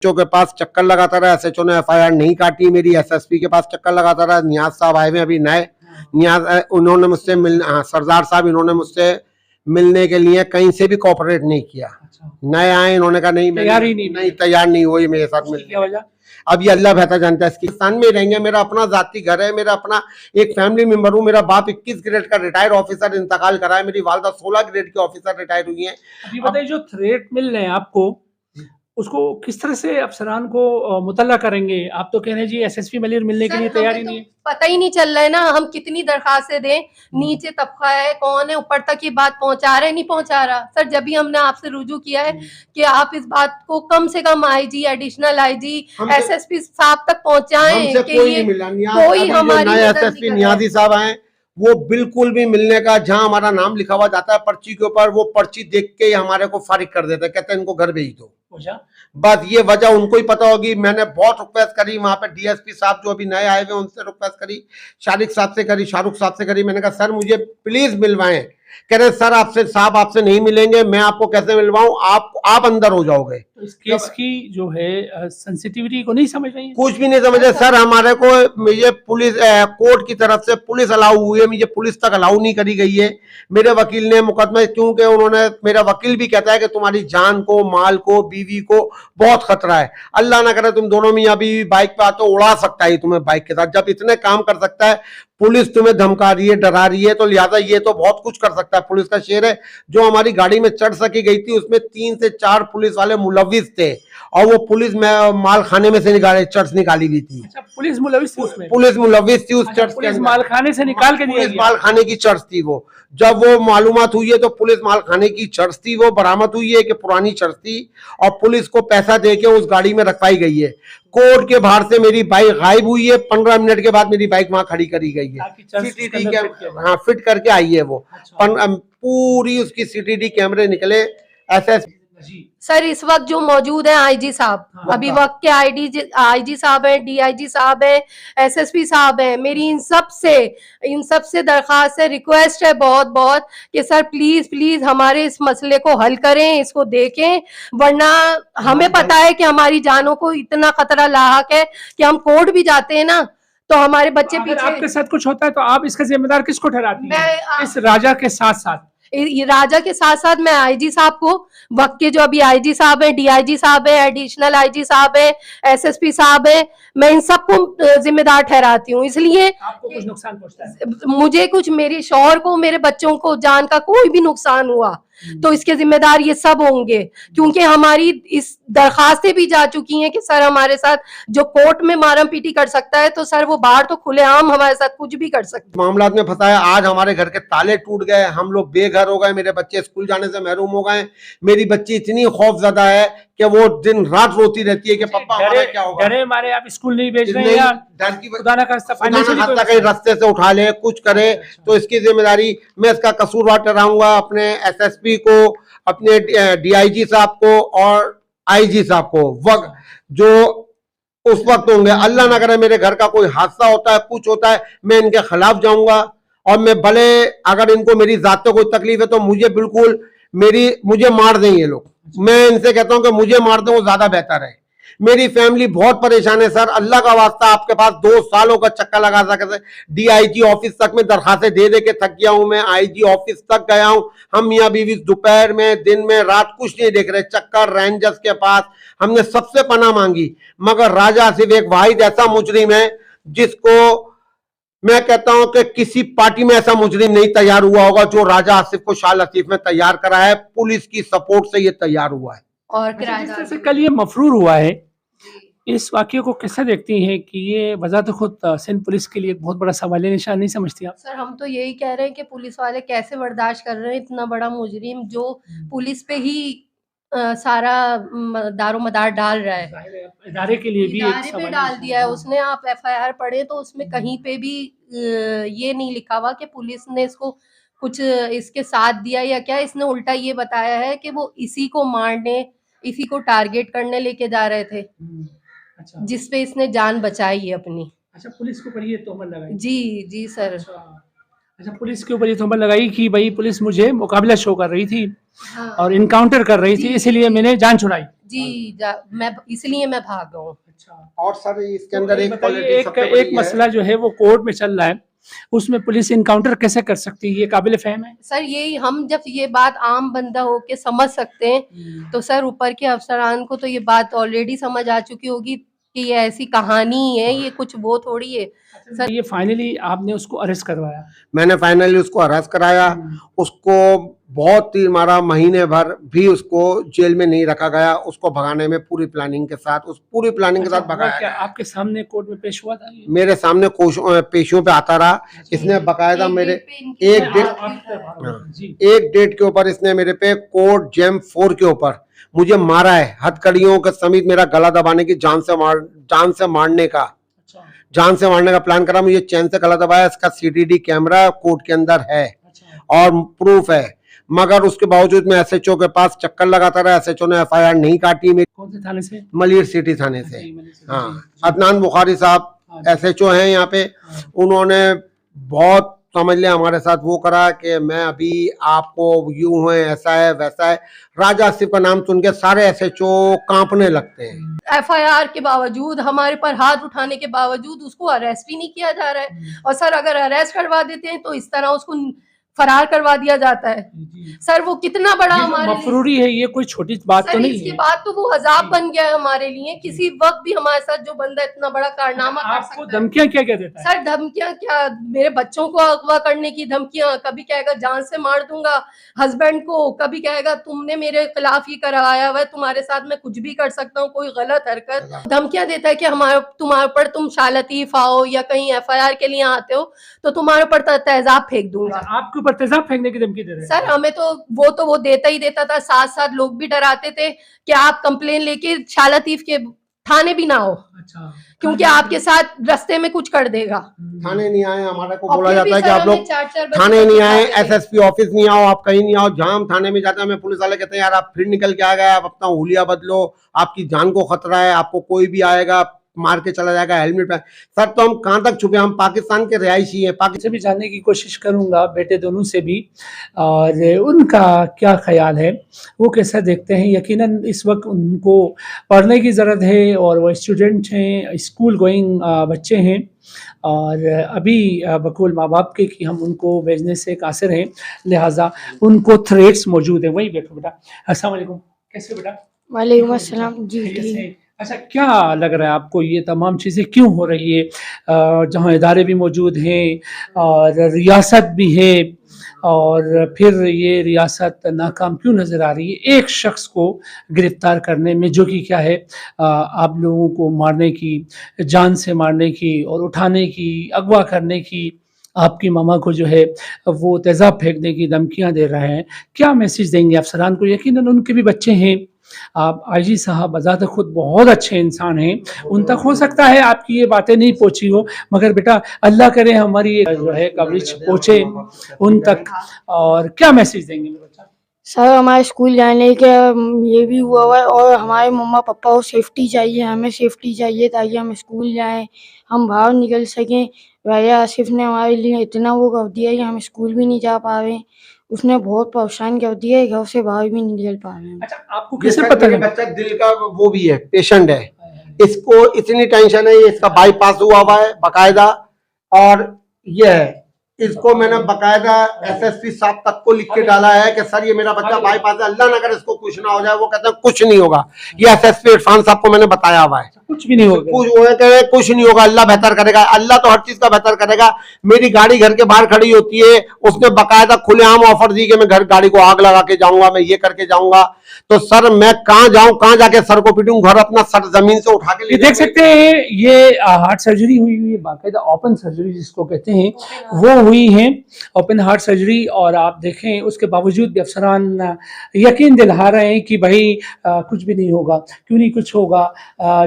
SHO के पास चक्कर लगाता रहा, एसएचओ ने एफआईआर नहीं काटी मेरी, एसएसपी के पास चक्कर लगाता रहा। नियाज साहब आए हुए अभी नए, नियाज उन्होंने मुझसे सरदार साहब इन्होंने मुझसे मिलने के लिए कहीं से भी कोऑपरेट नहीं किया। नए आए, इन्होंने कहा नहीं तैयार नहीं हुई मेरे साथ मिलने। अब ये अल्लाह बेहतर जानता है। पाकिस्तान में रहेंगे, मेरा अपना जाती घर है, मेरा अपना एक फैमिली मेंबर हूँ। मेरा बाप 21 ग्रेड का रिटायर्ड ऑफिसर इंतकाल करा है, मेरी वालदा 16 ग्रेड के ऑफिसर रिटायर हुई है। अभी बताइए, जो थ्रेट मिल रहे हैं आपको, उसको किस तरह से अफसरान को मुतल्ला करेंगे? आप तो कह रहे हैं जी एसएसपी मलिर मिलने के लिए तैयारी नहीं है। पता ही नहीं चल रहा है ना, हम कितनी दरखास्तें दें, नीचे तबका है, कौन है, ऊपर तक ये बात पहुंचा रहे नहीं पहुंचा रहा। सर जब भी हमने आपसे रुजू किया है कि आप इस बात को कम से कम आईजी, एडिशनल आईजी, एसएसपी साहब तक पहुंचाएं कि ये कोई हमारी एसएसपी नियाजी साहब आए, वो बिल्कुल भी मिलने का, जहां हमारा नाम लिखा हुआ जाता है पर्ची के ऊपर, वो पर्ची देख के हमारे को फारिग कर देते हैं, कहते हैं इनको घर भेज दो। बस ये वजह उनको ही पता होगी। मैंने बहुत रिक्वेस्ट करी, वहां पे डीएसपी साहब जो अभी नए आए हुए उनसे रिक्वेस्ट करी, शारिक साहब से करी, शाहरुख साहब से करी। मैंने कहा सर मुझे प्लीज मिलवाएं। कह रहे सर आपसे नहीं मिलेंगे, मैं आपको कैसे मिलवाऊं, आप अंदर हो जाओगे। तो इस केस की जो है सेंसिटिविटी को नहीं समझ रही है? कुछ भी नहीं समझे सर। हमारे को मुझे पुलिस कोर्ट की तरफ से पुलिस अलाउ हुई है, मुझे पुलिस तक अलाउ नहीं करी गई है। मेरे वकील ने मुकदमा, क्योंकि उन्होंने, मेरा वकील भी कहता है कि तुम्हारी जान को, माल को, बीवी को बहुत खतरा है। अल्लाह ना करे तुम दोनों में अभी बाइक पे आते, उड़ा सकता है तुम्हें बाइक के साथ। जब इतने काम कर सकता है, पुलिस तुम्हें धमका रही है, डरा रही है, तो लिहाजा ये तो बहुत कुछ कर सकता है। पुलिस का शेर है। जो हमारी गाड़ी में चढ़ सकी गई थी उसमें 3 से 4 पुलिस वाले मुलविस थे, और वो पुलिस में माल खाने में से चर्च निकाली हुई थी। अच्छा, पुलिस मुलविस थी उसमें? पुलिस मुलविस थी उस चर्च के अंदर, माल खाने से निकाल के दिया गया। माल खाने की चर्च थी वो। जब वो मालूमात हुई है तो पुलिस माल खाने की चर्च थी, वो बरामद हुई है कि पुरानी चर्च थी, और पुलिस को पैसा देके उस गाड़ी में रखवाई गई है। कोर्ट के बाहर से मेरी बाइक गायब हुई है, 15 मिनट के बाद मेरी बाइक वहां खड़ी करी गई है। हाँ, फिट करके आई है वो। पूरी उसकी सीसीटीवी कैमरे निकले। ऐसे सर इस वक्त जो मौजूद है आईजी साहब, अभी वक्त के आईजी साहब हैं, डीआईजी साहब हैं, एसएसपी साहब हैं, मेरी इन सब से दरखास्त है, रिक्वेस्ट है बहुत बहुत कि सर प्लीज हमारे इस मसले को हल करें, इसको देखें, वरना हमें पता है कि हमारी जानों को इतना खतरा लाहक है कि हम कोर्ट भी जाते हैं ना तो हमारे बच्चे पीछे। आपके साथ कुछ होता है तो आप इसका जिम्मेदार किसको ठहराती हैं? इस राजा के साथ साथ राजा के साथ साथ मैं आईजी साहब को, वक्त के जो अभी आईजी साहब है, डीआईजी साहब है, एडिशनल आईजी साहब है, एसएसपी साहब है, मैं इन सबको जिम्मेदार ठहराती हूँ। इसलिए आपको कुछ नुकसान पहुंचता है? मुझे कुछ, मेरे शौहर को, मेरे बच्चों को जान का कोई भी नुकसान हुआ तो इसके जिम्मेदार ये सब होंगे, क्योंकि हमारी इस दरखास्तें भी जा चुकी हैं कि सर हमारे साथ जो कोर्ट में मारम पीटी कर सकता है तो सर वो बाहर तो खुलेआम हमारे साथ कुछ भी कर सकता है। मामला में फंसा है। आज हमारे घर के ताले टूट गए, हम लोग बेघर हो गए, मेरे बच्चे स्कूल जाने से महरूम हो गए। मेरी बच्ची इतनी खौफजदा है कि वो दिन रात रोती रहती है कि पापा हमारा क्या होगा। डरे मारे आप स्कूल नहीं भेज रहे हैं? डर की कहीं रास्ते से उठा ले, कुछ करे तो इसकी जिम्मेदारी मैं इसका कसूरवार ठहराऊंगा अपने एसएसपी को, अपने डीआईजी साहब को और आईजी साहब को, वक्त जो उस वक्त होंगे। अल्लाह ना करे मेरे घर का कोई हादसा होता है, कुछ होता है, मैं इनके खिलाफ जाऊंगा। और मैं भले अगर इनको मेरी जात को कोई तकलीफ है तो मुझे मार दें ये लोग। मैं इनसे कहता हूं कि मुझे मार दें, वो ज्यादा बेहतर है। मेरी फैमिली बहुत परेशान है सर। अल्लाह का वास्ता आपके पास 2 सालों का चक्कर लगा सके। डीआईजी ऑफिस तक में दरखास्तें दे के थक गया हूं मैं, आईजी ऑफिस तक गया हूं। हम मियां बीवी दोपहर में, दिन में, रात कुछ नहीं देख रहे। चक्कर रेंजर्स के पास हमने सबसे पनाह मांगी, मगर राजा आसिफ एक वाहिद ऐसा मुजरिम है जिसको मैं कहता हूं कि किसी पार्टी में ऐसा मुजरिम नहीं तैयार हुआ होगा जो राजा आसिफ को शाह लतीफ में तैयार करा है। पुलिस की सपोर्ट से ये तैयार हुआ है। और जिस तरह से कल ये मफरूर हुआ है, इस वाकये को कैसे देखती हैं कि ये वजात खुद सिंध पुलिस के लिए एक बहुत बड़ा सवालिया निशान नहीं समझती आप? सर हम तो यही कह रहे हैं कि पुलिस वाले कैसे बर्दाश्त कर रहे हैं इतना बड़ा मुजरिम जो पुलिस पे ही सारा दारो मदार डाल रहा है। इदारे के लिए भी इदारे पे डाल दिया है उसने। आप एफआईआर पढ़े तो उसमें कहीं पे भी ये नहीं लिखा हुआ कि पुलिस ने इसको कुछ इसके साथ दिया या क्या। इसने उल्टा ये बताया है कि वो इसी को मारने, इसी को टारगेट करने लेके जा रहे थे। अच्छा। जिसपे इसने जान बचाई है अपनी। अच्छा, पुलिस को पर ये तोहमत लगाई? जी सर। अच्छा, पुलिस के ऊपर ये तोहमत लगाई कि भाई पुलिस मुझे मुकाबला शो कर रही थी हाँ। और इनकाउंटर कर रही थी, जी, इसीलिए जी। मैंने जान छुड़ाई। जी मैं इसलिए मैं भाग गया हूँ। अच्छा, और सर इसके तो अंदर एक एक बताइए, क्वालिटी एक सबसे बड़ी एक है। मसला जो है वो कोर्ट में चल रहा है, उसमें पुलिस इनकाउंटर कैसे कर सकती है, ये काबिल फहम है? सर यही हम जब ये बात आम बंदा होके समझ सकते हैं तो सर ऊपर के अफसरान को तो ये बात ऑलरेडी समझ आ चुकी होगी कि ये ऐसी कहानी है, ये कुछ वो थोड़ी है सर। ये फाइनली आपने उसको अरेस्ट करवाया? मैंने फाइनली उसको अरेस्ट कराया, उसको बहुत तीर मारा, महीने भर भी उसको जेल में नहीं रखा गया, उसको भगाने में पूरी प्लानिंग के साथ, उस पूरी प्लानिंग के अच्छा, साथ भगाया क्या गया। आपके सामने कोर्ट में पेश हुआ था ये? मेरे सामने पेशियों पे आता रहा, इसने बकायदा मेरे एक डेट के ऊपर इसने मेरे पे कोर्ट जेम 4 के ऊपर मुझे मारा है, हथकड़ियों के समेत मेरा गला दबाने की, जान से मारने का, अच्छा, जान से मारने का प्लान करा, मुझे चैन से गला दबाया। इसका सीडीडी कैमरा कोर्ट के अंदर है अच्छा, और प्रूफ है, मगर उसके बावजूद मैं एसएचओ के पास चक्कर लगाता रहा। एसएचओ ने एफआईआर नहीं काटी मेरी, कौन से थाने से? मलिर सिटी थाने से। जी, मैंने सुना, हाँ, जी, अदनान बुखारी साहब हाँ, एसएचओ हैं यहाँ पे, हाँ, उन्होंने बहुत समझ लिया हमारे साथ वो करा कि मैं अभी आपको यूं है, ऐसा है, वैसा है। राजा आसिफ का नाम सुन के सारे एसएचओ कांपने लगते हैं। एफआईआर के बावजूद, हमारे पर हाथ उठाने के बावजूद उसको अरेस्ट भी नहीं किया जा रहा है। और सर अगर अरेस्ट करवा देते हैं तो इस तरह उसको फरार करवा दिया जाता है। जी। सर वो कितना बड़ा ये जो हमारे लिए, मफरूरी है, ये कोई छोटी बात तो सर नहीं इसके है। बाद तो वो अजाब जी। बन गया है हमारे लिए। किसी वक्त भी हमारे साथ जो बंदा इतना बड़ा कारनामा कर आपको सकता है। धमकियां क्या क्या देता है? सर धमकियां क्या, मेरे बच्चों को अगवा करने की धमकियां, कभी कहेगा जान से मार दूंगा हस्बैंड को, कभी कहेगा तुमने मेरे खिलाफ ही करवाया हुआ है, तुम्हारे साथ मैं कुछ भी कर सकता हूँ, कोई गलत हरकत। धमकियां देता है कि हमारे तुम्हारे ऊपर, तुम शालतीफ आओ या कहीं एफआईआर के लिए आते हो तो तुम्हारे ऊपर तेजाब फेंक दूंगा। अच्छा, आपके ऊपर तेजाब फेंकने की धमकी दे रहे हैं? सर हमें तो वो देता ही देता था, साथ साथ लोग भी डराते थे कि आप कंप्लेन लेके शालतीफ के थाने भी ना हो, अच्छा, क्योंकि आपके साथ रास्ते में कुछ कर देगा। थाने नहीं आए, हमारे को और बोला फिर भी जाता है कि सर आप लोग हमें 4-4 बजे थाने नहीं आए, बुलाते थे। एसएसपी ऑफिस नहीं आओ, आप कहीं नहीं आओ। जहां हम थाने में जाते हैं हमें पुलिस वाले कहते हैं यार आप फिर निकल के आ गए, आप अपना हुलिया बदलो, आपकी जान को खतरा है, आपको कोई भी आएगा मार के चला जाएगा, हेलमेट पे। सर तो हम कहां तक छुपे, हम पाकिस्तान के रिहायशी हैं। से भी जानने की कोशिश करूंगा, बेटे दोनों से भी, और उनका क्या ख्याल है, वो कैसा देखते हैं। यकीनन इस वक्त उनको पढ़ने की ज़रूरत है और वो स्टूडेंट हैं, स्कूल गोइंग बच्चे हैं, और अभी बकौल माँ बाप के कि हम उनको भेजने से कासिर हैं, लिहाजा उनको थ्रेट्स मौजूद है। वही बैठो बेटा। अस्सलाम वालेकुम, कैसे हो बेटा? वालेकुम अस्सलाम जी खैरियत ठीक। से? अच्छा, क्या लग रहा है आपको ये तमाम चीज़ें क्यों हो रही है, जहाँ इदारे भी मौजूद हैं और रियासत भी है, और फिर ये रियासत नाकाम क्यों नज़र आ रही है एक शख्स को गिरफ्तार करने में, जो कि क्या है, आप लोगों को मारने की, जान से मारने की और उठाने की, अगवा करने की, आपकी मामा को जो है वो तेज़ाब फेंकने की धमकियां दे रहे हैं। क्या मैसेज देंगे अफसरान को? यकीनन उनके भी बच्चे हैं। आप आईजी साहब बज़ात खुद बहुत अच्छे इंसान हैं, उन तक हो सकता है आपकी ये बातें नहीं पहुंची हो, मगर बेटा अल्लाह करे हमारी ये जो है कवरेज पहुंचे उन तक। और क्या मैसेज देंगे मेरे बच्चा? सर हमारे स्कूल जाने के ये भी हुआ है और हमारे मम्मा पापा को सेफ्टी चाहिए, हमें सेफ्टी चाहिए ताकि हम स्कूल जाएं, हम बाहर निकल सकें। राजा आसिफ ने हमारे लिए इतना वो कर दिया कि हम स्कूल भी नहीं जा पा रहे हैं, उसने बहुत परेशान कर दिया है, घर से बाहर भी नहीं निकल पा रहे हैं। अच्छा, आपको कैसे पता मेरे लगा? बच्चा दिल का वो भी है, पेशेंट है, इसको इतनी टेंशन है, इसका बाईपास हुआ है बकायदा, और ये है, इसको मैंने बकायदा एसएसपी साहब तक को लिख के डाला है कि सर ये मेरा बच्चा बाईपास है, अल्लाह ना करे इसको कुछ ना हो जाए। वो कहते हैं कुछ नहीं होगा, ये एसएसपी इरफान साहब को मैंने बताया हुआ है, कुछ भी नहीं होगा। कुछ नहीं होगा, अल्लाह बेहतर करेगा, अल्लाह तो हर चीज का बेहतर करेगा। मेरी गाड़ी घर के बाहर खड़ी होती है, उसने बकायदा खुलेआम ऑफर दी कि मैं घर गाड़ी को आग लगा के जाऊंगा, मैं ये करके जाऊंगा। तो सर मैं कहाँ जाऊं, कहाँ जाके सर को पीटूं, घर अपना सर जमीन से उठा के ये देख सकते हैं, ये हार्ट सर्जरी हुई हुई है, बाकायदा ओपन सर्जरी जिसको कहते हैं वो हुई है, ओपन हार्ट सर्जरी। और आप देखें उसके बावजूद भी अफसरान यकीन दिला रहे हैं कि भाई कुछ भी नहीं होगा। क्यों नहीं कुछ होगा,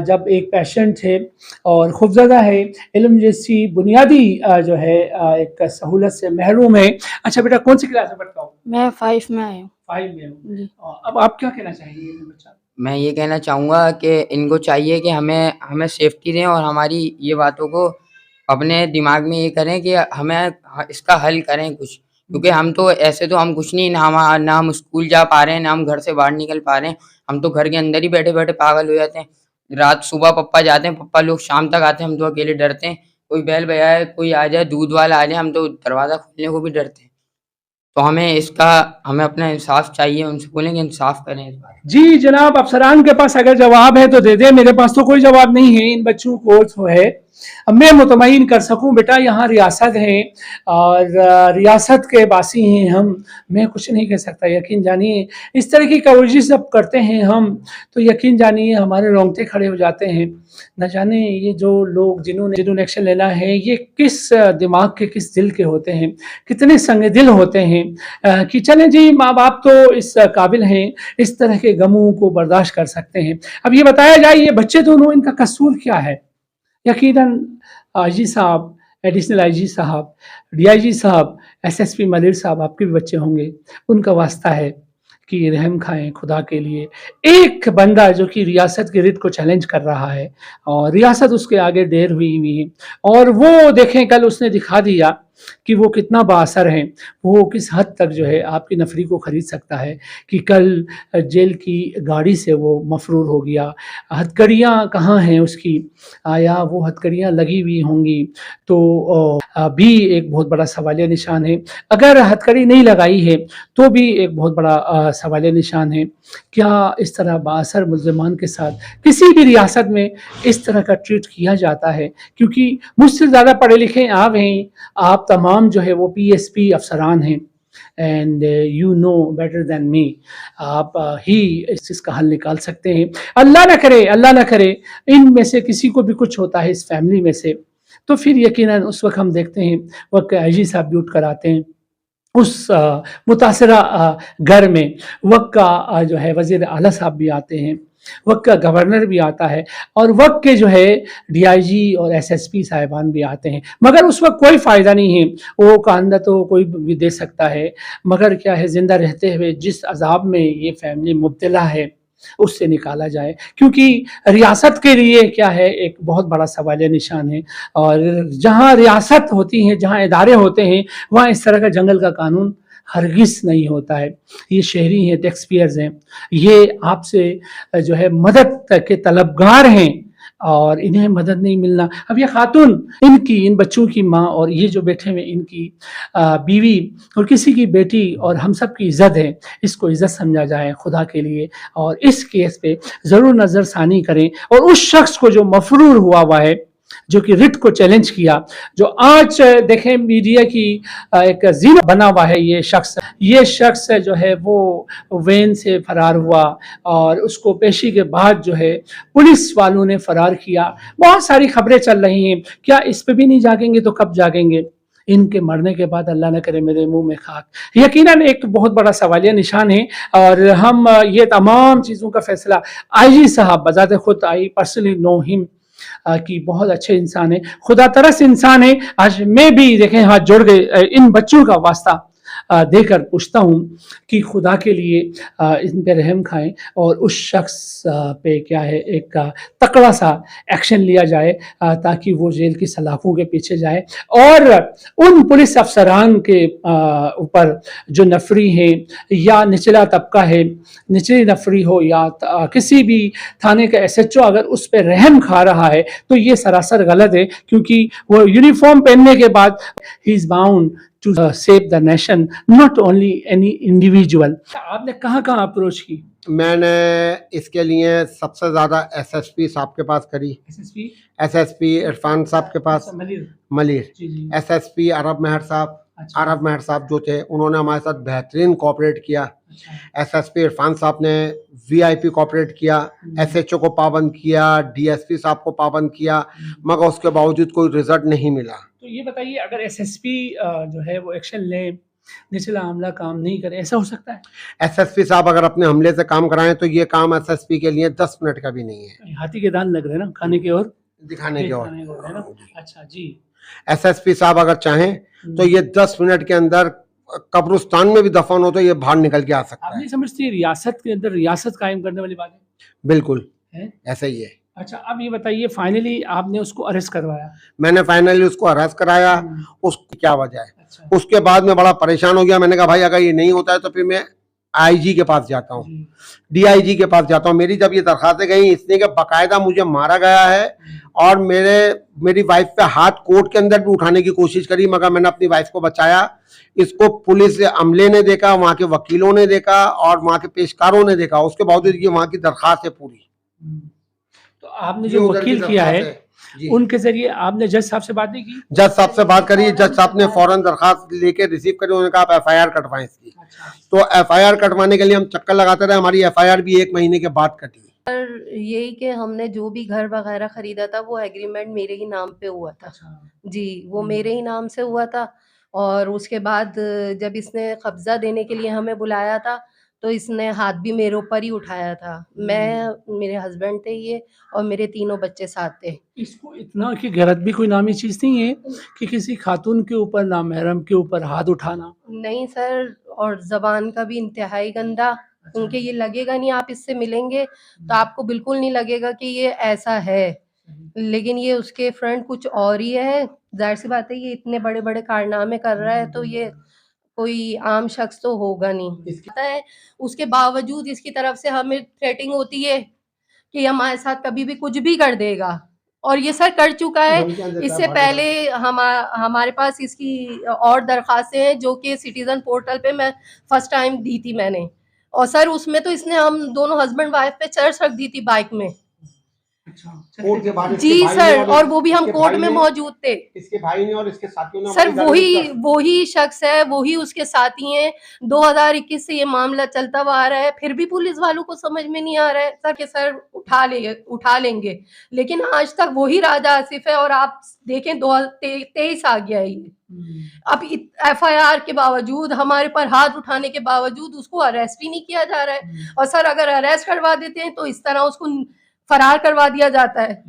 जब एक पेशेंट है और खौफजदा है, इल्म जैसी बुनियादी जो है एक सहूलत से महरूम है। अच्छा बेटा, कौन सी क्लास में पढ़ता हो? मैं 5 में आया हूँ 5 में हूँ। जी। अब आप क्या कहना चाहेंगे बच्चा? मैं ये कहना चाहूँगा कि इनको चाहिए कि हमें सेफ्टी दें और हमारी ये बातों को अपने दिमाग में ये करें कि हमें इसका हल करें कुछ, क्योंकि हम तो ऐसे तो हम कुछ नहीं, ना हम स्कूल जा पा रहे हैं, ना हम घर से बाहर निकल पा रहे हैं। हम तो घर के अंदर ही बैठे बैठे पागल हो जाते हैं। रात सुबह पप्पा जाते हैं, पप्पा लोग शाम तक आते हैं, हम तो अकेले डरते हैं। कोई बैल बजाए, कोई आ जाए, दूध वाला आ जाए, हम तो दरवाज़ा खोलने को भी डरते हैं। तो हमें अपना इंसाफ चाहिए, उनसे बोलेंगे इंसाफ करें इस बार। जी जनाब, अफसरान के पास अगर जवाब है तो दे दे, मेरे पास तो कोई जवाब नहीं है। इन बच्चों को तो है, अब मैं मुतमईन कर सकूं बेटा यहाँ रियासत है और रियासत के बासी हैं हम, मैं कुछ नहीं कह सकता। यकीन जानिए इस तरह की कवरेज जब करते हैं हम तो यकीन जानिए हमारे रोंगटे खड़े हो जाते हैं। न जाने ये जो लोग जिन्होंने एक्शन लेना है ये किस दिमाग के, किस दिल के होते हैं, कितने संग दिल होते हैं कि चलें जी माँ बाप तो इस काबिल हैं, इस तरह के गमों को बर्दाश्त कर सकते हैं। अब ये बताया जाए ये बच्चे दोनों, इनका कसूर क्या है? यकीनन आईजी साहब, एडिशनल आईजी साहब, डीआईजी साहब, एसएसपी मलिर साहब, आपके भी बच्चे होंगे, उनका वास्ता है कि रहम खाएं खुदा के लिए। एक बंदा जो कि रियासत की रित को चैलेंज कर रहा है और रियासत उसके आगे ढेर हुई है, और वो देखें कल उसने दिखा दिया कि वो कितना बाअसर है, वो किस हद तक जो है आपकी नफरी को ख़रीद सकता है कि कल जेल की गाड़ी से वो मफरूर हो गया। हथकड़ियाँ कहाँ हैं उसकी, आया वो हथकड़ियाँ लगी हुई होंगी तो भी एक बहुत बड़ा सवालिया निशान है। अगर हथकड़ी नहीं लगाई है तो भी एक बहुत बड़ा सवालिया निशान है। क्या इस तरह बाअसर मुल्ज़िमान के साथ किसी भी रियासत में इस तरह का ट्रीट किया जाता है? क्योंकि मुझसे ज़्यादा पढ़े लिखे आप हैं, आप तमाम जो है वो पीएसपी अफसरान हैं, and you know better than me, आप ही इस चीज़ का हल निकाल सकते हैं। अल्लाह ना करे इनमें से किसी को भी कुछ होता है इस फैमिली में से, तो फिर यकीनन उस वक्त हम देखते हैं वक्त आईजी साहब भी उठ कर आते हैं उस मुतासरा घर में, वक्त का जो है वज़ीर आला साहब भी आते हैं, वक्त का गवर्नर भी आता है, और वक्त के जो है डीआईजी और एसएसपी साहिबान भी आते हैं। मगर उस वक्त कोई फ़ायदा नहीं है, वो कांदा तो कोई भी दे सकता है, मगर क्या है ज़िंदा रहते हुए जिस अजाब में ये फैमिली मुब्तला है उससे निकाला जाए, क्योंकि रियासत के लिए क्या है एक बहुत बड़ा सवालिया निशान है। और जहाँ रियासत होती है, जहाँ इदारे होते हैं, वहाँ इस तरह का जंगल का कानून हरगिज़ नहीं होता है। ये शहरी हैं, टैक्स पेयर्स हैं, ये आपसे जो है मदद के तलबगार हैं और इन्हें मदद नहीं मिलना। अब ये खातून, इनकी, इन बच्चों की माँ और ये जो बैठे हुए इनकी बीवी और किसी की बेटी और हम सब की इज़्ज़त है, इसको इज़्ज़त समझा जाए खुदा के लिए, और इस केस पे ज़रूर नज़रसानी करें। और उस शख्स को जो मफरूर हुआ है, जो कि रिट को चैलेंज किया, जो आज देखें मीडिया की एक जीना बना हुआ है, ये शख्स जो है वो वैन से फरार हुआ और उसको पेशी के बाद जो है पुलिस वालों ने फरार किया। बहुत सारी खबरें चल रही हैं, क्या इस पे भी नहीं जागेंगे तो कब जागेंगे? इनके मरने के बाद अल्लाह न करे मेरे मुंह में खाक। यकीनन एक बहुत बड़ा सवालिया निशान है, और हम ये तमाम चीज़ों का फैसला आईजी साहब बजाते खुद, आई पर्सनली नो हिम, कि बहुत अच्छे इंसान है, खुदा तरस इंसान है। आज मैं भी देखें हाथ जोड़ के इन बच्चों का वास्ता देकर पूछता हूँ कि खुदा के लिए इन पे रहम खाएं और उस शख्स पे क्या है एक तकड़ा सा एक्शन लिया जाए, ताकि वो जेल की सलाखों के पीछे जाए। और उन पुलिस अफसरान के ऊपर जो नफरी है या निचला तबका है, निचली नफरी हो या किसी भी थाने का एसएचओ अगर उस पर रहम खा रहा है तो ये सरासर गलत है, क्योंकि वो यूनिफॉर्म पहनने के बाद he is bound to save the nation, not only any individual। आपने कहाँ अप्रोच की? मैंने इसके लिए सबसे ज़्यादा एसएसपी साहब के पास करी, एसएसपी इरफान साहब के पास, मलिर, एसएसपी अरब मेहर साहब, अरब मेहर साहब जो थे उन्होंने हमारे साथ बेहतरीन कोऑपरेट किया। एसएसपी इरफान साहब ने वीआईपी कोऑपरेट किया, एसएचओ को पाबंद किया, डीएसपी साहब को पाबंद किया, मगर उसके बावजूद कोई रिजल्ट नहीं मिला। तो ये बताइए, अगर एसएसपी जो है वो एक्शन ले, निचला हमला काम नहीं करे, ऐसा हो सकता है? एसएसपी साहब अगर अपने हमले से काम कराएं तो ये काम एसएसपी के लिए 10 मिनट का भी नहीं है। हाथी के दांत लग रहे हैं ना, खाने की और दिखाने की और, है ना? अच्छा जी। एसएसपी साहब अगर चाहें तो ये 10 मिनट के अंदर कब्रिस्तान में भी दफन हो तो ये बाहर निकल के आ सकता है। आप नहीं समझती रियासत के अंदर रियासत कायम करने वाली बात है? बिल्कुल ऐसा ही है। अच्छा, अब ये बताइए, फाइनली आपने उसको अरेस्ट करवाया? मैंने फाइनली उसको अरेस्ट कराया। उसकी क्या वजह है? अच्छा। उसके बाद में बड़ा परेशान हो गया। मैंने कहा भाई अगर ये नहीं होता है तो फिर मैं आईजी के पास जाता हूँ, जी। डीआईजी के पास जाता हूँ। मेरी जब ये दरखास्तें गई इसने कि बाकायदा मुझे मारा गया है और मेरी वाइफ पे हाथ कोर्ट के अंदर भी उठाने की कोशिश करी, मगर मैंने अपनी वाइफ को बचाया। इसको पुलिस अमले ने देखा, वहाँ के वकीलों ने देखा और वहाँ के पेशकारों ने देखा, उसके बावजूद ये वहाँ की दरखास्त है पूरी। तो आपने ये जो उधर की वकील किया है दरखास्त जी। उनके जरिए आपने जज साहब से बात नहीं की? जज साहब से बात करी, जज साहब ने फौरन दरखास्त लेके रिसीव करी। उन्होंने कहा आप एफआईआर कटवाएं इसकी। अच्छा। तो एफआईआर कटवाने के लिए हम चक्कर लगाते रहे। हमारी एफआईआर भी 1 महीने के बाद कटी। यही कि हमने जो भी घर वगैरह खरीदा था वो एग्रीमेंट मेरे ही नाम पे हुआ था। अच्छा। जी, वो मेरे ही नाम से हुआ था। और उसके बाद जब इसने कब्जा देने के लिए हमें बुलाया था तो इसने हाथ भी मेरे ऊपर ही उठाया था। मैं, मेरे हस्बैंड थे ये और मेरे तीनों बच्चे साथ थे। इसको इतना कि गैरत भी कोई नामी चीज नहीं है कि किसी खातून के ऊपर, नामहरम के ऊपर हाथ उठाना? नहीं सर, और ज़बान का भी इंतहाई गंदा। उनके ये लगेगा नहीं, आप इससे मिलेंगे तो आपको बिल्कुल नहीं लगेगा कि ये ऐसा है, लेकिन ये उसके फ्रेंड कुछ और ही है। ज़ाहिर सी बात है ये इतने बड़े-बड़े कारनामे कर रहा है तो ये कोई आम शख्स तो होगा नहीं। पता है, उसके बावजूद इसकी तरफ से हमें थ्रेटिंग होती है कि हमारे साथ कभी भी कुछ भी कर देगा, और ये सर कर चुका है। इससे पहले हमारे पास इसकी और दरखास्तें हैं जो कि सिटीजन पोर्टल पे मैं फर्स्ट टाइम दी थी मैंने, और सर उसमें तो इसने हम दोनों हस्बैंड वाइफ पे चर्च रख दी थी बाइक में। अच्छा। कोर्ट के बाद जी इसके भाई सर, ने और वो भी हम इसके कोर्ट भाई में ने- मौजूद थे। इसके भाई ने और इसके साथियों ने सर हमारी गाड़ी वही शख्स है, वही उसके साथी हैं। 2021 से ये मामला चलता हुआ आ रहा है, फिर भी पुलिस वालों को समझ में नहीं आ रहा है सर कि सर उठा लेंगे, लेकिन आज तक वही राजा आसिफ है। और आप देखें 2023 आ गया है ये, अब एफआईआर के बावजूद, हमारे पर हाथ उठाने के बावजूद उसको अरेस्ट भी नहीं किया जा रहा है। और सर अगर अरेस्ट करवा देते हैं तो इस तरह उसको फरार करवा दिया जाता है।